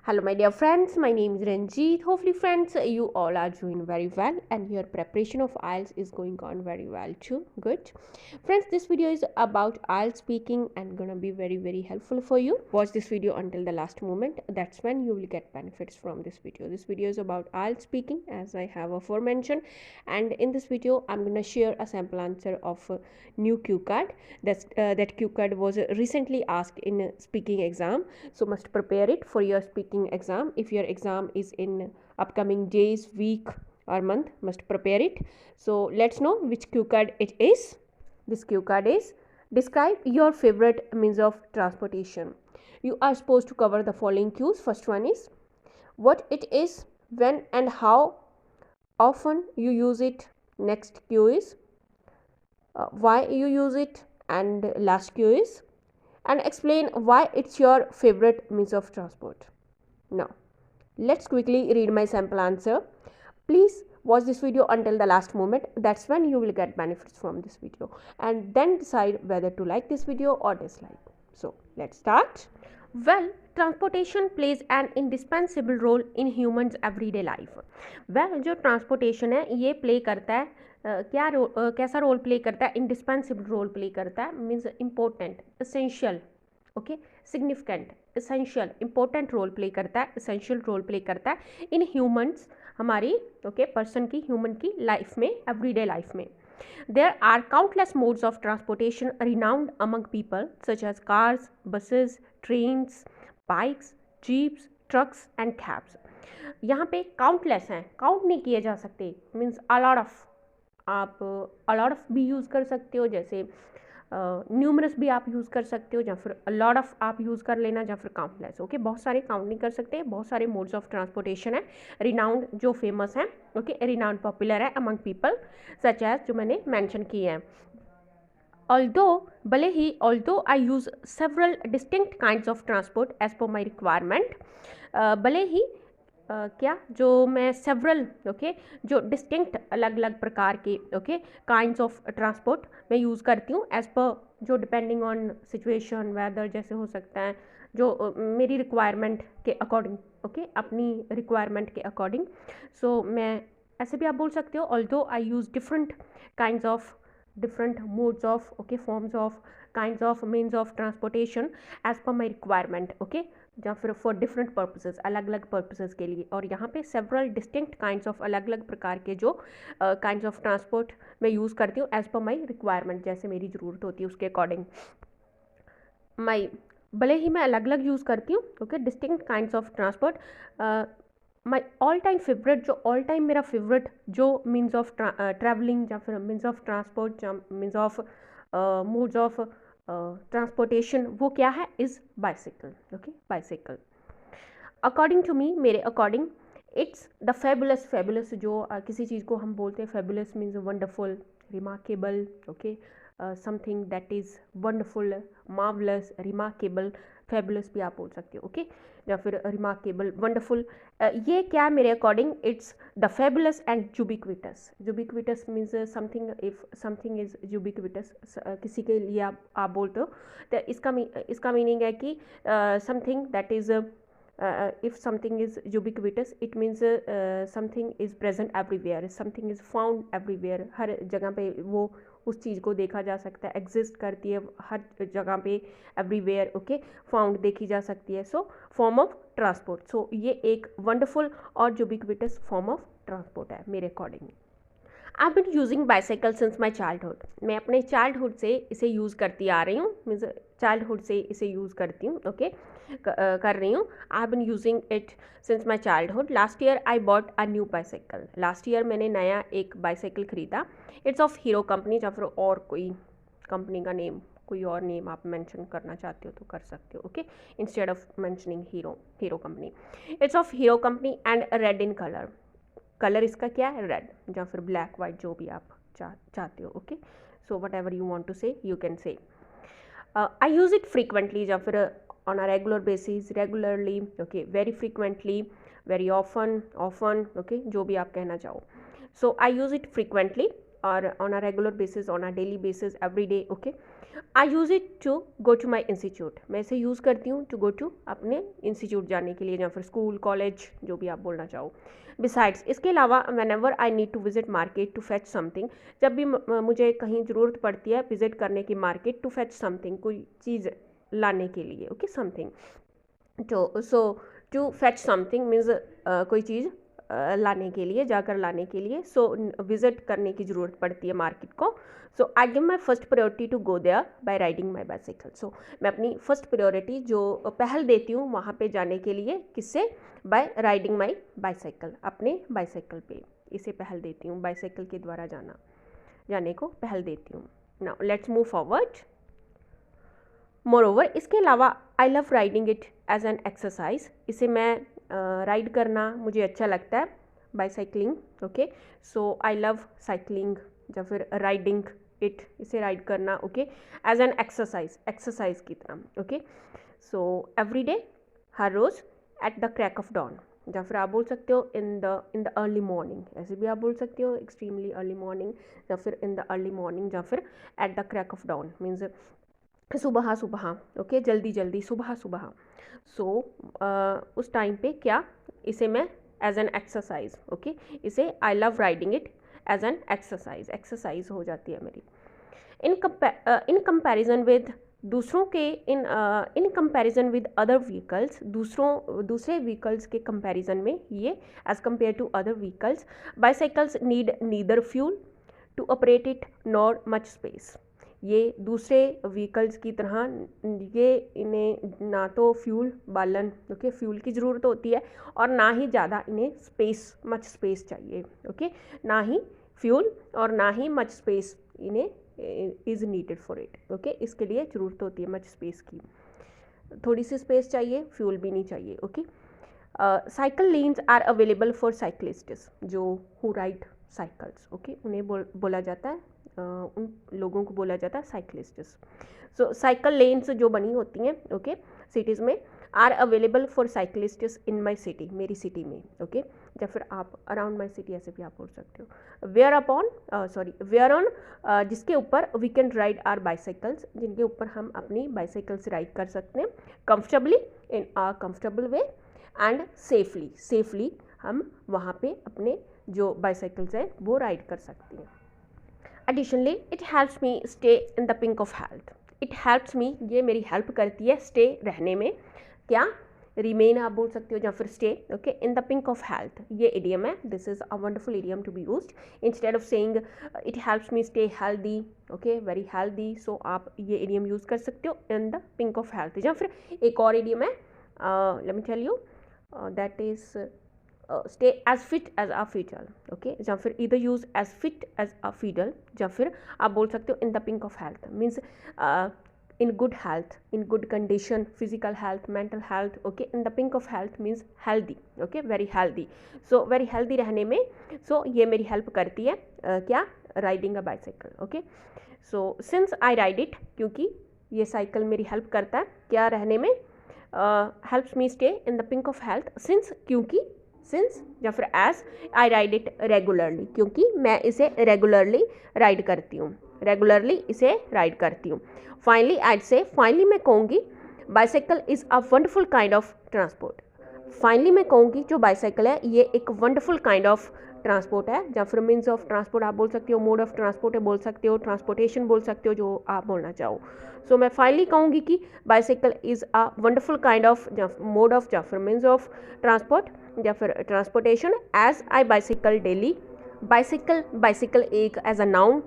Hello my dear friends, my name is Ranjit. Hopefully friends you all are doing very well and your preparation of IELTS is going on very well too. Good. Friends, this video is about IELTS speaking and gonna be very helpful for you. Watch this video until the last moment. That's when you will get benefits from this video. This video is about IELTS speaking as I have aforementioned, and in this video I'm gonna share a sample answer of a new cue card. That cue card was recently asked in a speaking exam, so must prepare it for your speaking exam. If your exam is in upcoming days, week or month, must prepare it. So let's know which cue card it is. This cue card is: describe your favorite means of transportation. You are supposed to cover the following cues. First one is what it is, when and how often you use it. Next cue is why you use it, and last cue is and explain why it's your favorite means of transport. Now let's quickly read my sample answer. Please watch this video until the last moment. That's when you will get benefits from this video, and then decide whether to like this video or dislike. So let's start. Well, transportation plays an indispensable role in humans everyday life. Well, जो transportation है ये play करता है कैसा role play करता है? Indispensable role play करता है, means important, essential, okay, significant, essential, important role play करता है, एसेंशियल रोल प्ले करता है इन ह्यूमंस, हमारी पर्सन की, ह्यूमन की लाइफ में, एवरीडे लाइफ में. There are countless modes of transportation renowned among people, such as cars, buses, trains, bikes, jeeps, trucks and cabs. यहाँ पे countless हैं, काउंट नहीं किए जा सकते, मीन्स a lot of, आप a lot of भी यूज़ कर सकते हो, जैसे न्यूमरस भी आप यूज़ कर सकते हो, या फिर लॉट ऑफ आप यूज़ कर लेना, या फिर काउंटलेस. ओके, बहुत सारे काउंट नहीं कर सकते. बहुत सारे मोड्स ऑफ ट्रांसपोर्टेशन है रिनाउंड, जो फेमस हैं, ओके, रिनाउंड पॉपुलर है अमंग पीपल, सच एज जो मैंने मेंशन किए हैं. although I use several distinct kinds of transport as per my requirement, भले ही क्या जो मैं सेवरल, ओके, जो डिस्टिंक्ट अलग अलग प्रकार के, ओके, काइंड्स ऑफ ट्रांसपोर्ट मैं यूज़ करती हूँ एज पर, जो डिपेंडिंग ऑन सिचुएशन, वेदर, जैसे हो सकता है जो मेरी रिक्वायरमेंट के अकॉर्डिंग, ओके, अपनी रिक्वायरमेंट के अकॉर्डिंग. सो मैं ऐसे भी आप बोल सकते हो, although I use different kinds of, different modes of, okay, forms of, kinds of, means of transportation as per my requirement, okay, या फिर फॉर डिफरेंट पर्पसेस, अलग अलग पर्पसेस के लिए. और यहाँ पे सेवरल डिस्टिंक्ट काइंड्स ऑफ, अलग अलग प्रकार के जो काइंड्स ऑफ ट्रांसपोर्ट मैं यूज़ करती हूँ एज पर माई रिक्वायरमेंट, जैसे मेरी ज़रूरत होती है उसके अकॉर्डिंग. माई, भले ही मैं अलग अलग यूज़ करती हूँ, okay, distinct kinds of transport. My all time favourite, जो ऑल टाइम मेरा फेवरेट जो मीन्स ऑफ ट्रैवलिंग, या फिर मीन्स ऑफ ट्रांसपोर्ट, या means of modes of transportation, वो क्या है? Is bicycle. Okay, bicycle. According to me, मेरे according, it's the fabulous. Fabulous जो किसी चीज़ को हम बोलते हैं, fabulous means wonderful, remarkable, okay, something that is wonderful, marvellous, remarkable, fabulous भी आप बोल सकते हो, ओके, या फिर रिमार्केबल, वंडरफुल. ये क्या है मेरे according? It's the fabulous and ubiquitous. Ubiquitous means something, if something is ubiquitous, किसी के लिए आप बोलते हो, तो इसका मीनिंग है कि something that is, if something is ubiquitous, it means something is present everywhere, something is found everywhere. हर जगह पे वो उस चीज़ को देखा जा सकता है, एग्जिस्ट करती है हर जगह पे, एवरीवेयर, ओके, फाउंड देखी जा सकती है. So form of transport. So ये एक वंडरफुल और जुबिक्विटस फॉर्म ऑफ ट्रांसपोर्ट है मेरे according. I have been using bicycle since my childhood. मैं अपने चाइल्डहुड से इसे यूज़ करती आ रही हूँ, मीन्स चाइल्डहुड से इसे यूज़ करती हूँ, ओके, कर रही हूँ. I have been using it since my childhood. Last year I bought a new bicycle. Last year मैंने नया एक बाइसाइकिल ख़रीदा. इट्स ऑफ हीरो कंपनी, या फिर और कोई कंपनी का नेम, कोई और नेम आप मेंशन करना चाहते हो तो कर सकते हो, okay, instead of mentioning hero company. It's of hero company and red in colour. Colour इसका क्या है? रेड, या फिर ब्लैक, वाइट, जो भी आप चाहते हो, okay. So whatever you want to say you can say. I use it frequently, या फिर on a regular basis, regularly, okay, very frequently, very often, okay, जो भी आप कहना चाहो. So I use it frequently और on a regular basis, on a daily basis, every day, okay. I use it to go to my institute, मैं इसे use करती हूँ टू गो टू अपने इंस्टीट्यूट जाने के लिए, या फिर स्कूल कॉलेज जो भी आप बोलना चाहो। बिसाइड्स, इसके अलावा whenever I need to visit market to fetch something, जब भी मुझे कहीं ज़रूरत पड़ती है विजिट करने की मार्केट टू फैच समथिंग, कोई चीज़ लाने के लिए, ओके समथिंग। तो सो टू फैच समथिंग मीन्स कोई चीज़ लाने के लिए, जाकर लाने के लिए, सो विज़िट करने की ज़रूरत पड़ती है मार्केट को। So I give my first priority to go there by riding my bicycle. So मैं अपनी फर्स्ट प्रायोरिटी जो पहल देती हूँ वहाँ पे जाने के लिए, किससे, बाय राइडिंग माई बाईसाइकिल, अपने बाईसाइकिल पे इसे पहल देती हूँ, बाईसाइकिल के द्वारा जाने को पहल देती हूँ। Now let's move forward. Moreover, इसके अलावा I love riding it as an exercise, इसे मैं राइड करना मुझे अच्छा लगता है, bicycling, okay. So I love cycling या फिर राइडिंग इट, इसे राइड करना, ओके, एज एन एक्सरसाइज की तरह, ओके। सो एवरी डे, हर रोज़, at the crack of dawn, या फिर आप बोल सकते हो इन द अर्ली मॉर्निंग, ऐसे भी आप बोल सकते हो एक्सट्रीमली अर्ली मॉर्निंग, या फिर इन द अर्ली मॉर्निंग, या फिर at the crack of dawn means सुबह सुबह, ओके, जल्दी जल्दी, सुबह सुबह। सो उस टाइम पे क्या, इसे मैं एज एन एक्सरसाइज, ओके, इसे I love riding it as an exercise हो जाती है मेरी। इन कंपैरिजन विद दूसरों के, in comparison with other vehicles, दूसरे व्हीकल्स के कंपैरिजन में ये, as compared to other vehicles, bicycles need neither fuel to operate it nor much space, ये दूसरे व्हीकल्स की तरह ये इन्हें ना तो फ्यूल बालन, ओके, फ्यूल की ज़रूरत होती है, और ना ही ज़्यादा इन्हें मच स्पेस चाहिए, ओके, ना ही फ्यूल और ना ही मच स्पेस इन्हें is needed for it, okay, इसके लिए ज़रूरत होती है मच स्पेस की, थोड़ी सी स्पेस चाहिए, फ्यूल भी नहीं चाहिए, okay. Cycle lanes are available for cyclists जो हु राइड साइकिल्स, ओके, उन्हें बोला जाता है, उन लोगों को बोला जाता है साइकिलिस्ट्स। सो साइकिल लेन्स जो बनी होती हैं, ओके, सिटीज़ में, are available for cyclists in my city, मेरी सिटी में, ओके, या फिर आप अराउंड माई सिटी ऐसे भी आप बोल सकते हो। वेयर ऑन, जिसके ऊपर we can ride our bicycles, जिनके ऊपर हम अपनी बाईसाइकिल्स राइड कर सकते हैं, comfortably, in a comfortable way, and safely हम वहाँ पे अपने जो बाईसाइकिल्स हैं वो राइड कर सकते हैं। Additionally, it helps me stay in the pink of health. It helps me, ये मेरी हेल्प करती है stay रहने में, क्या, remain आप बोल सकते हो, या फिर stay, okay, in the pink of health, ये idiom है, this is a wonderful idiom to be used instead of saying it helps me stay healthy, okay, very healthy, so आप ये idiom use कर सकते हो in the pink of health। या फिर एक और idiom है, let me tell you, that is stay as fit as a fiddle, okay, या फिर either use as fit as a fiddle, या फिर आप बोल सकते हो in the pink of health means in good health, in good condition, physical health, mental health, okay, in the pink of health means healthy, okay, very healthy, so very healthy रहने में, so ये मेरी help करती है, क्या, riding a bicycle, okay, so since I ride it, क्योंकि ये cycle मेरी हेल्प करता है क्या रहने में, helps me stay in the pink of health, since, क्योंकि, सिंस, या फिर as I ride it regularly, क्योंकि मैं इसे रेगुलरली राइड करती हूँ, फाइनली आइड से, फाइनली मैं कहूँगी bicycle is a wonderful kind of transport, finally मैं कहूँगी जो बाईसाइकिल है ये एक वंडरफुल काइंड ऑफ ट्रांसपोर्ट है, या फिर मीन्स ऑफ ट्रांसपोर्ट आप बोल सकते हो, मोड ऑफ ट्रांसपोर्ट बोल सकते हो, ट्रांसपोर्टेशन बोल सकते हो, जो आप बोलना चाहो। सो मैं फाइनली कहूँगी कि bicycle is a wonderful kind of mode of, या फिर मीन्स ऑफ ट्रांसपोर्ट, या फिर transportation, as I bicycle daily, bicycle एक as a noun,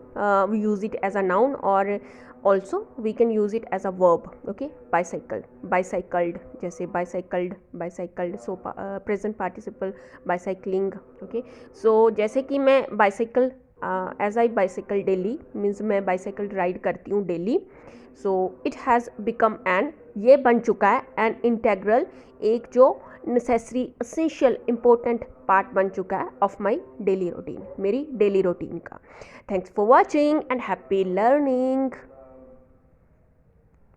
we use it as a noun, और also we can use it as a verb, okay, bicycled, जैसे bicycled, so present participle, bicycling, okay. So जैसे कि मैं bicycle, as I bicycle daily means मैं bicycle ride करती हूँ daily, so it has become an, ये बन चुका है एन इंटेग्रल, एक जो नेसेसरी, एसेंशियल, इम्पोर्टेंट पार्ट बन चुका है ऑफ माई डेली रूटीन, मेरी डेली रूटीन का। Thanks for watching and happy learning.